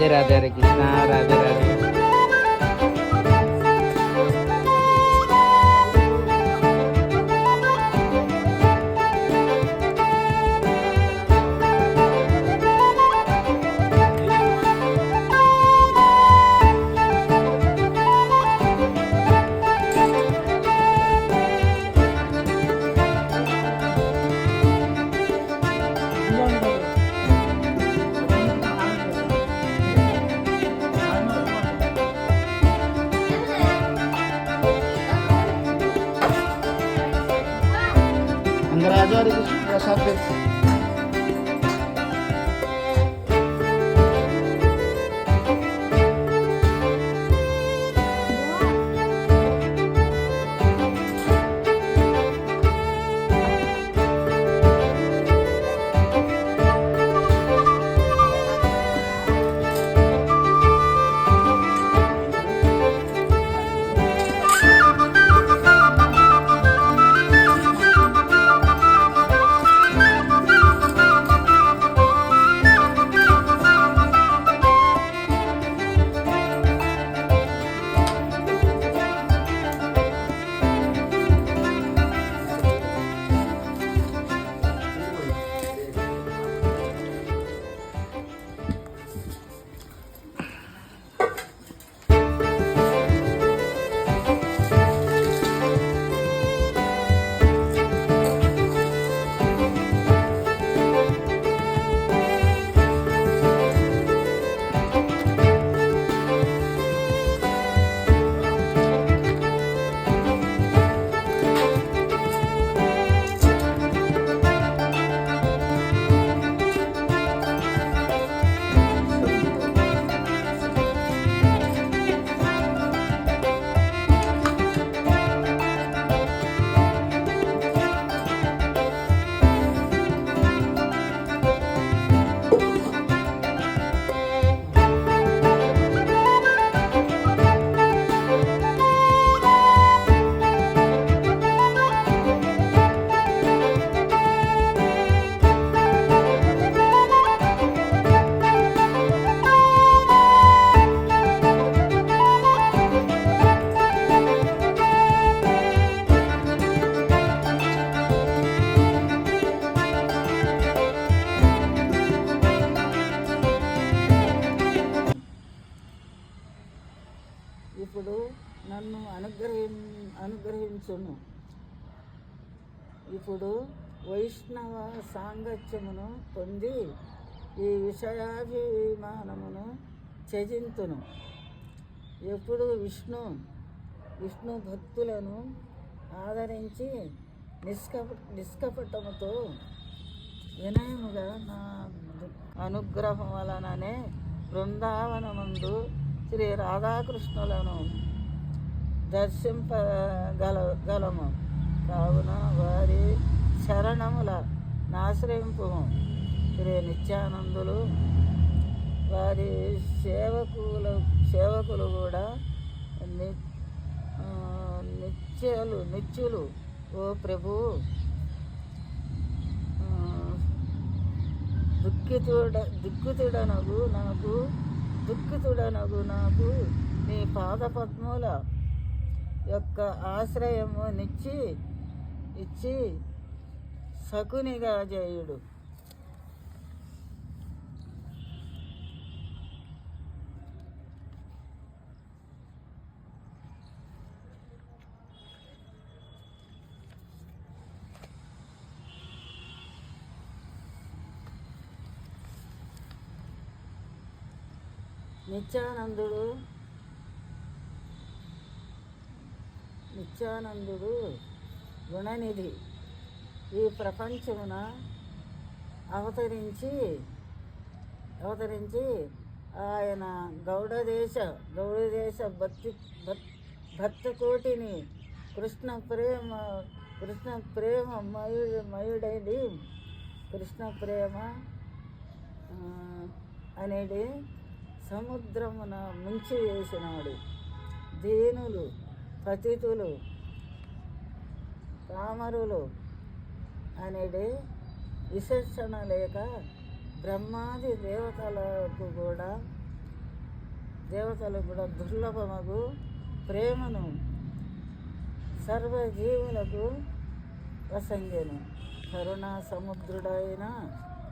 राधे राधे हरे कृष्णा राधे राधे। अंगराजा हरे कृष्ण प्रसाद ఇప్పుడు నన్ను అనుగ్రహించును. ఇప్పుడు వైష్ణవ సాంగత్యమును పొంది ఈ విషయాభిమానమును త్యజింతును. ఎప్పుడు విష్ణు భక్తులను ఆదరించి నిష్కపటముతో వినయముగా నా అనుగ్రహం వలననే బృందావనమందు శ్రీ రాధాకృష్ణులను దర్శింపగలము. కావున వారి శరణముల నాశ్రయింపు. శ్రీ నిత్యానందులు వారి సేవకులు కూడా నిత్యులు. ఓ ప్రభు, దుఃఖితుడనగు నాకు నీ పాదపద్మముల యొక్క ఆశ్రయము ఇచ్చి సకునిగా చేయుడు. నిత్యానందుడు గుణనిధి ఈ ప్రపంచమున అవతరించి ఆయన గౌడదేశ భక్తకోటిని కృష్ణ ప్రేమ మయుడైది. కృష్ణ ప్రేమ అనేది సముద్రమున ముంచి వేసినాడు. దీనులు, పతితులు, పామరులు అనేది విశేషణ లేక బ్రహ్మాది దేవతలకు కూడా దేవతలకు కూడా దుర్లభమగు ప్రేమను సర్వజీవులకు వసంగెను. కరుణా సముద్రుడైన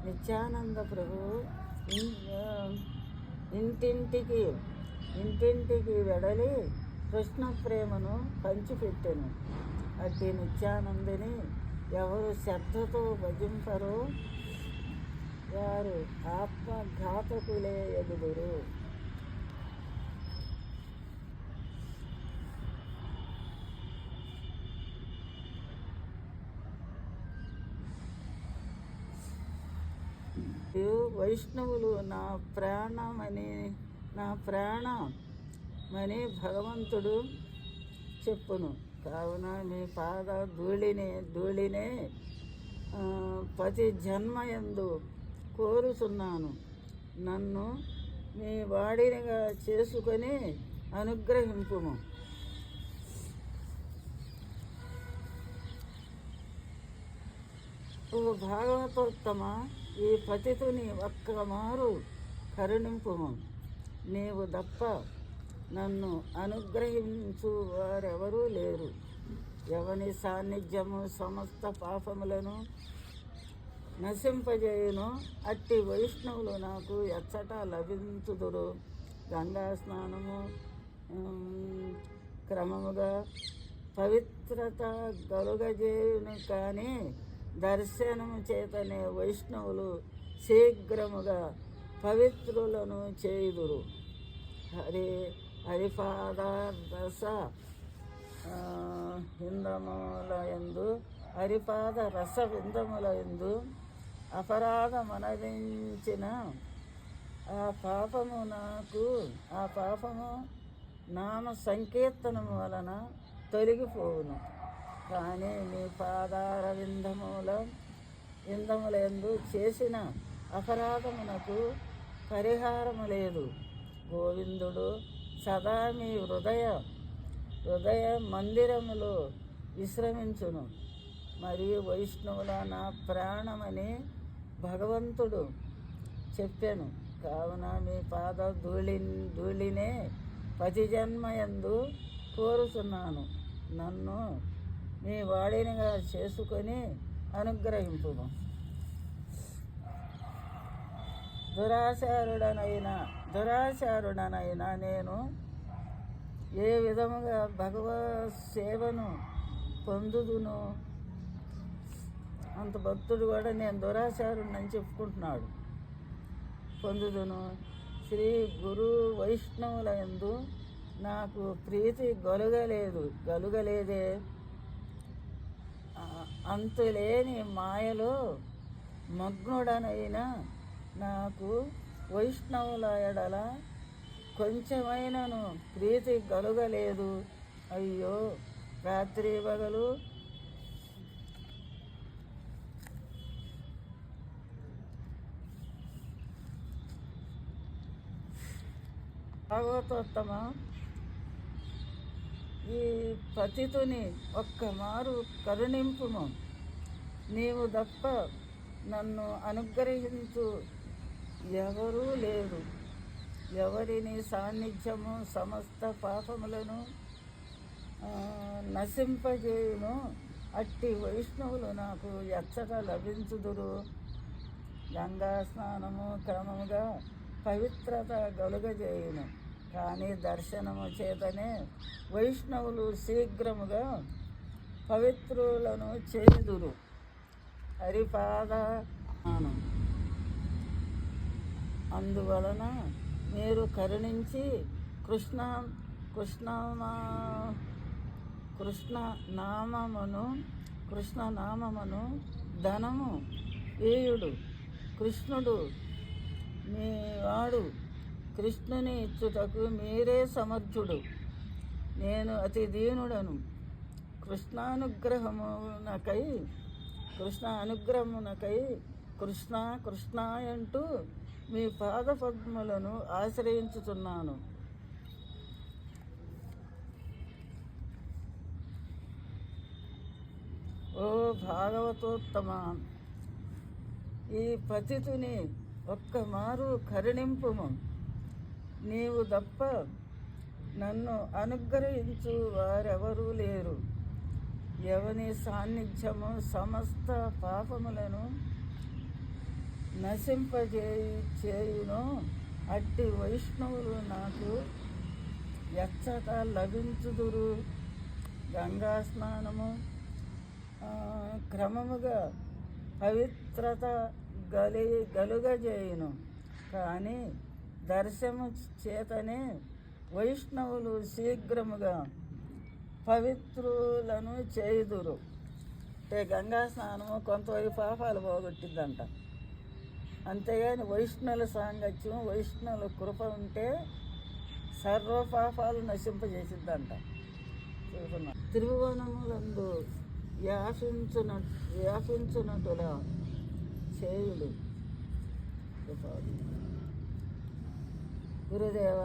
నిత్యానంద ప్రభువు ఇంటింటికి వెడలి కృష్ణ ప్రేమను పంచిపెట్టెను. అట్టి నిత్యానందిని ఎవరు శ్రద్ధతో భజింపరో వారు ఆత్మఘాతకులే ఎదుగురు. వైష్ణవులు నా ప్రాణమని భగవంతుడు చెప్పును. కావున మీ పాద ధూళినే ప్రతి జన్మయందు కోరుతున్నాను. నన్ను మీ వాడినిగా చేసుకొని అనుగ్రహింపుము. ఓ భాగవతోత్తమ, ఈ పతితుని ఒక్కమారు కరుణింపుము. నీవు తప్ప నన్ను అనుగ్రహించు వారెవరూ లేరు. ఎవని సాన్నిధ్యము సమస్త పాపములను నశింపజేయును. అట్టి వైష్ణవులు నాకు ఎచ్చట లభించుదురు. గంగా స్నానము క్రమముగా పవిత్రత కలుగజేయును, కానీ దర్శనము చేతనే వైష్ణవులు శీఘ్రముగా పవిత్రులను చేయుదురు. హరిపాదరస విందములయందు అపరాధమనరించిన ఆ పాపము నామ సంకీర్తనము వలన తొలగిపోవును. కానీ మీ పాదార విందములందు చేసిన అపరాధమునకు పరిహారము లేదు. గోవిందుడు సదా మీ హృదయ మందిరములో విశ్రమించును. మరియు వైష్ణవుల నా ప్రాణమని భగవంతుడు చెప్పాను. కావున మీ పాద ధూళినే ప్రతి జన్మయందు కోరుతున్నాను. నన్ను మీ వాడినిగా చేసుకొని అనుగ్రహింపుము. దురాచారుడనైనా నేను ఏ విధముగా భగవత్ సేవను పొందుదును. అంత భక్తుడు కూడా నేను దురాచారుడని చెప్పుకుంటున్నాడు. పొందుదును. శ్రీ గురు వైష్ణవుల యందు నాకు ప్రీతి గలుగలేదే. అంతులేని మాయలో మగ్నుడనైన నాకు వైష్ణవుల ఎడల కొంచెమైనను ప్రీతి గలుగలేదు. అయ్యో, రాత్రి పగలు భాగవతోత్తమ, ఈ పతితుని ఒక్కమారు కరుణింపుము. నీవు తప్ప నన్ను అనుగ్రహించు ఎవరూ లేరు. ఎవరిని సాన్నిధ్యము సమస్త పాపములను నశింపజేయును. అట్టి వైష్ణవులు నాకు ఎచ్చట లభించుదురు. గంగా స్నానము క్రమముగా పవిత్రత కలుగజేయును, కానీ దర్శనము చేతనే వైష్ణవులు శీఘ్రముగా పవిత్రులను చేయుదురు. హరిపాద అందువలన మీరు కరుణించి కృష్ణ నామమును ధనము ఏయుడు. కృష్ణుడు మీ వాడు. కృష్ణుని ఇచ్చుటకు మీరే సమర్థుడు. నేను అతి దీనుడను. కృష్ణ అనుగ్రహమునకై కృష్ణ అంటూ మీ పాద పద్మలను ఆశ్రయించుతున్నాను. ఓ భాగవతోత్తమ, ఈ పతితుని ఒక్కమారు కరుణింపుము. నీవు తప్ప నన్ను అనుగ్రహించు వారెవరూ లేరు. ఎవని సాన్నిధ్యము సమస్త పాపములను నశింపజేయునో అట్టి వైష్ణవులు నాకు ఎచ్చట లభించుదురు. గంగా స్నానము క్రమముగా పవిత్రత గలుగజేయును, కానీ దర్శము చేతనే వైష్ణవులు శీఘ్రముగా పవిత్రులను చేయుదురు. అంటే గంగా స్నానము కొంతవరకు పాపాలు పోగొట్టిద్దంట. అంతేగాని వైష్ణవుల సాంగత్యం, వైష్ణవుల కృప ఉంటే సర్వ పాపాలు నశింపజేసిద్దంట. చూస్తున్నాం. త్రిభువనములందు వ్యాపించునటులా చేయుడు. గురుదేవ,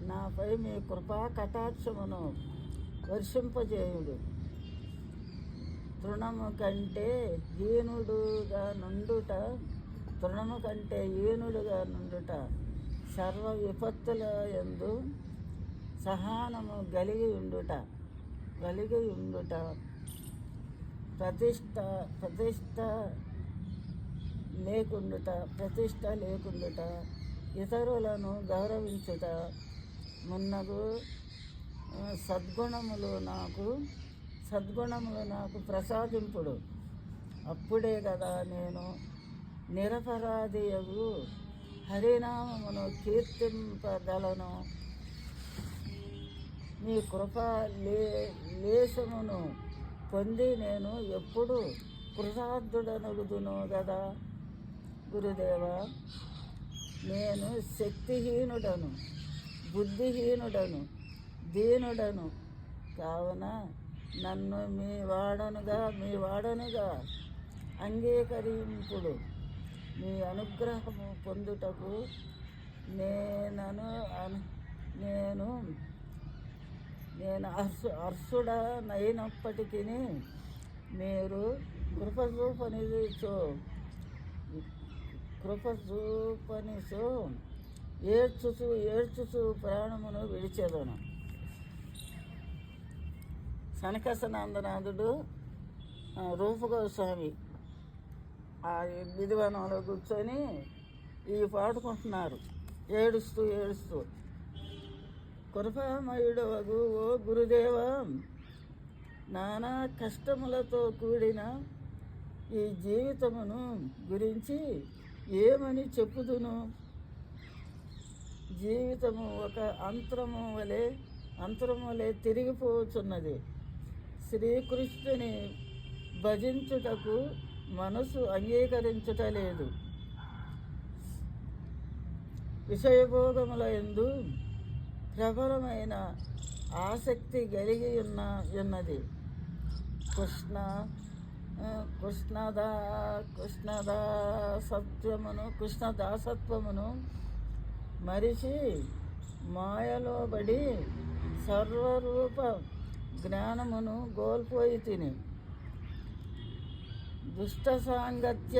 నాపై మీ కృపా కటాక్షమును వర్షింపజేయుడు. తృణము కంటే హీనుడుగా నుండుట సర్వ విపత్తుల యందు సహనము కలిగి ఉండుట ప్రతిష్ట లేకుండుట ఇతరులను గౌరవించుట మున్నగు సద్గుణములు నాకు ప్రసాదింపుడు. అప్పుడే కదా నేను నిరపరాధియగు హరినామమును కీర్తింపగలను. మీ కృప లేశమును పొంది నేను ఎప్పుడు కృతార్థుడనగుదును గదా. గురుదేవ, నేను శక్తిహీనుడను, బుద్ధిహీనుడను, దీనుడను కావున నన్ను మీ వాడనుగా అంగీకరింపుడు. మీ అనుగ్రహము పొందుటకు నేను అర్హుడనైనప్పటికీ మీరు కృపచూపనిచో ఏడ్చుచు ప్రాణమును విడిచెదను. సనకసనందనాథుడు రూపగోస్వామి ఆ విధివనంలో కూర్చొని ఇవి పాడుకుంటున్నారు, ఏడుస్తూ కృపామయుడవగు ఓ గురుదేవ, నానా కష్టములతో కూడిన ఈ జీవితమును గురించి ఏమని చెప్పుదును. జీవితము ఒక అంతరము వలె తిరిగిపోతున్నది. శ్రీకృష్ణుని భజించుటకు మనసు అంగీకరించుటలేదు. విషయభోగముల యందు ప్రబలమైన ఆసక్తి కలిగి ఉన్నది. కృష్ణదాసత్వమును మరిచి మాయలో పడి సర్వరూప జ్ఞానమును కోల్పోయి తిని దుష్ట సాంగత్య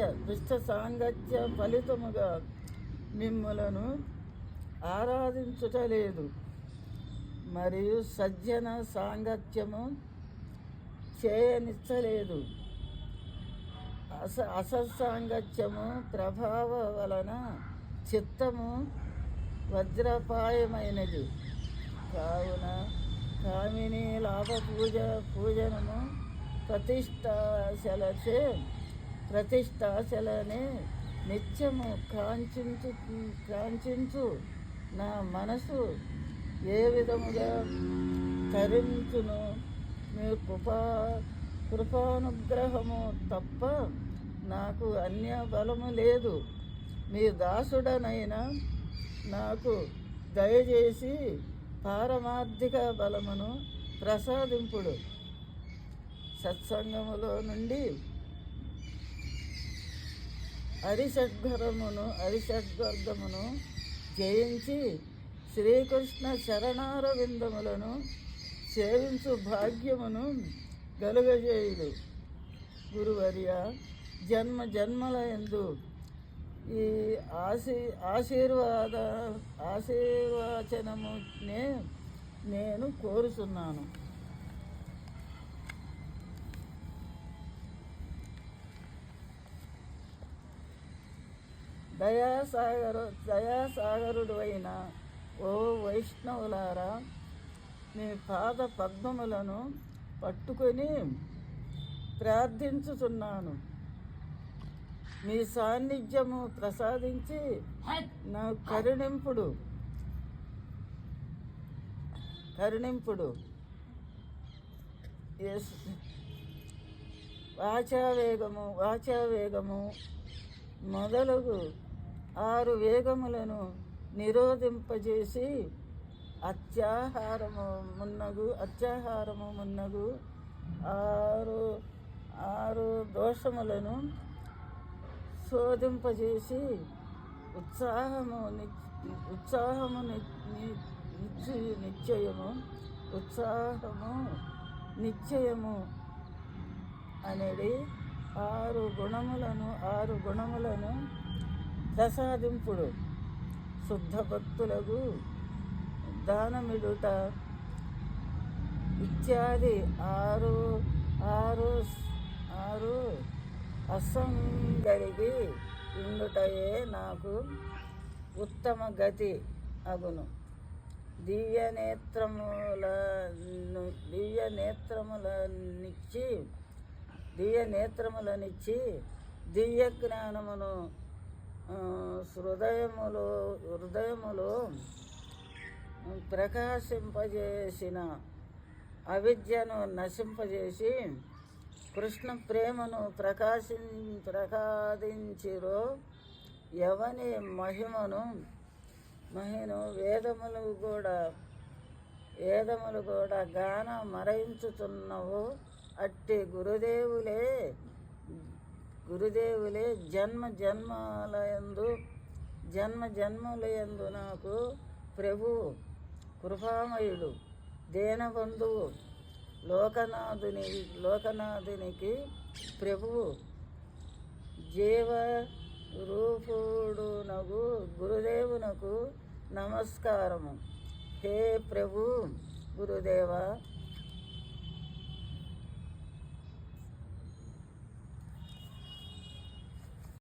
ఫలితముగా మిమ్ములను ఆరాధించుటలేదు, మరియు సజ్జన సాంగత్యము చేయనిచ్చలేదు. అసత్సాంగత్యము ప్రభావ వలన చిత్తము వజ్రపాయమైనది. కావున కామిని లాభ పూజనము ప్రతిష్టాశలనే నిత్యము కాంక్షించు నా మనసు ఏ విధముగా తరించును. మీ కృపానుగ్రహము తప్ప నాకు అన్య బలము లేదు. మీ దాసుడనైనా నాకు దయచేసి పారమార్థిక బలమును ప్రసాదింపుడు. సత్సంగములో నుండి అరిషడ్వర్గమును జయించి శ్రీకృష్ణ శరణారవిందములను సేవించు భాగ్యమును గలుగజేయుడు. గురువర్య, జన్మల యందు ఈ ఆశీర్వచనమునే నేను కోరుచున్నాను. దయాసాగరుడు అయిన ఓ వైష్ణవులారా, మీ పాద పద్మములను పట్టుకొని ప్రార్థించుచున్నాను. మీ సాన్నిధ్యము ప్రసాదించి నా కరుణింపుడు. వాచావేగము మొదలగు 6 వేగములను నిరోధింపజేసి అత్యాహారము మున్నగు 6 దోషములను శోధింపజేసి ఉత్సాహము నిశ్చయము అనేది 6 గుణములను ప్రసాదింపుడు. శుద్ధ భక్తులకు దానమిడుట ఇత్యాది 6 అసంగలిగి ఉండుటయే నాకు ఉత్తమ గతి అగును. దివ్య నేత్రములనిచ్చి దివ్య జ్ఞానమును హృదయములో ప్రకాశింపజేసిన అవిద్యను నశింపజేసి కృష్ణ ప్రేమను ప్రకాశించిరో ఎవని మహిమను వేదములు కూడా గాన మరయించుతున్నవో అట్టి గురుదేవులే జన్మలయందు నాకు ప్రభు కృపామయుడు, దేనబంధువు, లోకనాథునికి ప్రభువు, జీవరూపుడునగు గురుదేవునకు నమస్కారము. హే ప్రభు గురుదేవ,